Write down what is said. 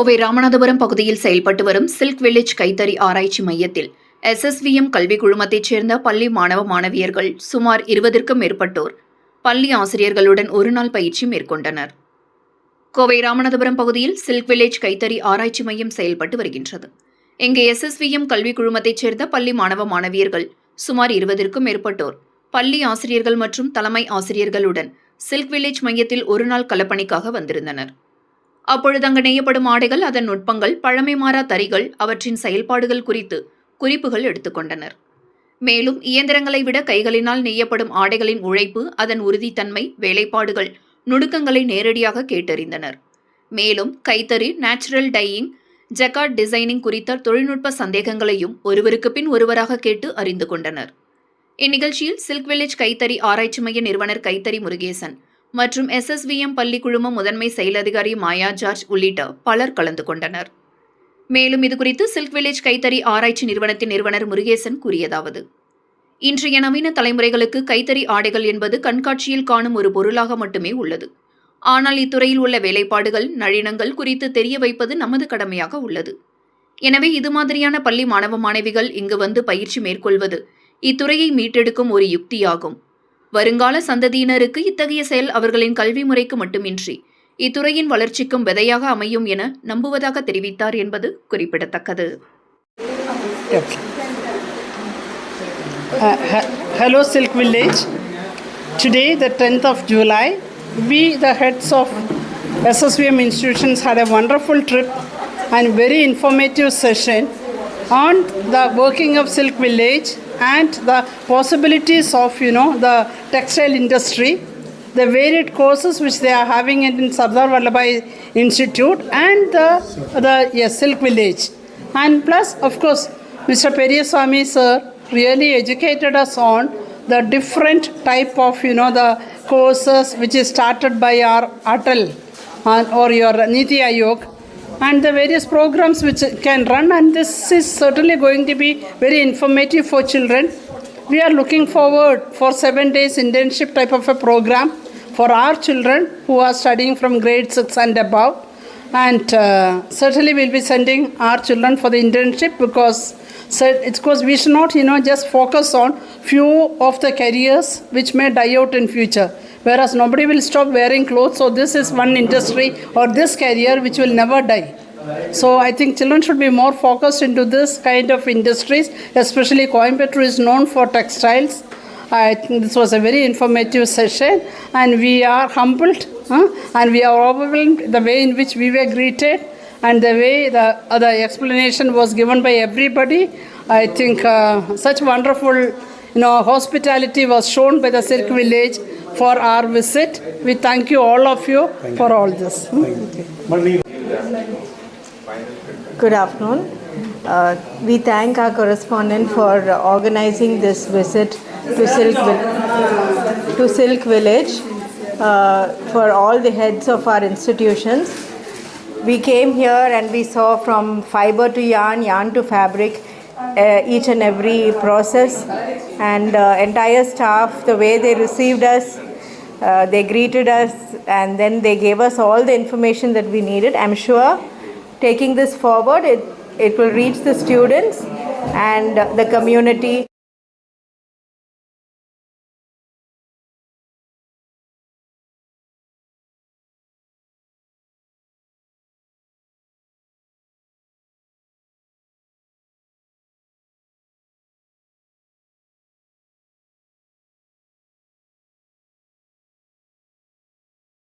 கோவை ராமநாதபுரம் பகுதியில் செயல்பட்டு வரும் சில்க் வில்லேஜ் கைத்தறி ஆராய்ச்சி மையத்தில் SSVM கல்வி குழுமத்தைச் சேர்ந்த பள்ளி மாணவ மாணவியர்கள் சுமார் 20க்கும் மேற்பட்டோர் பள்ளி ஆசிரியர்களுடன் ஒருநாள் பயிற்சி மேற்கொண்டனர். கோவை ராமநாதபுரம் பகுதியில் சில்க் வில்லேஜ் கைத்தறி ஆராய்ச்சி மையம் செயல்பட்டு வருகின்றது. இங்கு SSVM கல்வி குழுமத்தைச் சேர்ந்த பள்ளி மாணவ மாணவியர்கள் சுமார் 20க்கும் மேற்பட்டோர் பள்ளி ஆசிரியர்கள் மற்றும் தலைமை ஆசிரியர்களுடன் சில்க் வில்லேஜ் மையத்தில் ஒருநாள் களப்பணிக்காக வந்திருந்தனர். அப்பொழுது அங்கு நெய்யப்படும் ஆடைகள், அதன் நுட்பங்கள், பழமை மாறா தறிகள், அவற்றின் செயல்பாடுகள் குறித்து குறிப்புகள் எடுத்துக்கொண்டனர். மேலும் இயந்திரங்களை விட கைகளினால் நெய்யப்படும் ஆடைகளின் உழைப்பு, அதன் உறுதித்தன்மை, வேலைப்பாடுகள், நுணுக்கங்களை நேரடியாக கேட்டறிந்தனர். மேலும் கைத்தறி, நேச்சுரல் டையிங், ஜக்கார்ட் டிசைனிங் குறித்த தொழில்நுட்ப சந்தேகங்களையும் ஒருவருக்கு பின் ஒருவராக கேட்டு அறிந்து கொண்டனர். இந்நிகழ்ச்சியில் சில்க் வில்லேஜ் கைத்தறி ஆராய்ச்சி மைய நிறுவனர் கைத்தறி முருகேசன் மற்றும் SSVM பள்ளி குழும முதன்மை செயல் அதிகாரி மாயா ஜார்ஜ் உள்ளிட்ட பலர் கலந்து கொண்டனர். மேலும் இதுகுறித்து சில்க் வில்லேஜ் கைத்தறி ஆராய்ச்சி நிறுவனத்தின் நிறுவனர் முருகேசன் கூறியதாவது: இன்றைய நவீன தலைமுறைகளுக்கு கைத்தறி ஆடைகள் என்பது கண்காட்சியில் காணும் ஒரு பொருளாக மட்டுமே உள்ளது. ஆனால் இத்துறையில் உள்ள வேலைப்பாடுகள், நளினங்கள் குறித்து தெரிய வைப்பது நமது கடமையாக உள்ளது. எனவே இது மாதிரியான பள்ளி மாணவ மாணவிகள் இங்கு வந்து பயிற்சி மேற்கொள்வது இத்துறையை மீட்டெடுக்கும் ஒரு யுக்தியாகும். வருங்கால சந்ததியினருக்கு இத்தகைய செயல் அவர்களின் கல்வி முறைக்கு மட்டுமின்றி இத்துறையின் வளர்ச்சிக்கும் விதையாக அமையும் என நம்புவதாக தெரிவித்தார் என்பது குறிப்பிடத்தக்கது. Hello Silk Village. Today, the 10th of July, we, the heads of SSVM institutions, had a wonderful trip and very informative session on the working of Silk Village and the possibilities of the textile industry, the varied courses which they are having in Sardar Vallabhai Institute and the Silk Village. And plus, of course, Mr. Periyaswamy sir really educated us on the different type of the courses which is started by our Atal or your Niti Aayog, and the various programs which can run, and this is certainly going to be very informative for children. We are looking forward for 7 days internship type of a program for our children who are studying from grade 6 and above, and certainly we'll be sending our children for the internship because we should not just focus on few of the careers which may die out in future, whereas nobody will stop wearing clothes. So this is one industry or this career which will never die. So I think children should be more focused into this kind of industries, especially Coimbatore is known for textiles. I think this was a very informative session and we are humbled and we are overwhelmed the way in which we were greeted and the way the explanation was given by everybody. I think such wonderful hospitality was shown by the Silk Village for our visit. We thank you, all of you, for all this. Good afternoon. We thank our correspondent for organizing this visit to Silk Village for all the heads of our institutions. We came here and we saw from fiber to yarn, yarn to fabric, each and every process, and entire staff, the way they received us, they greeted us, and then they gave us all the information that we needed. I'm sure taking this forward, it will reach the students and the community.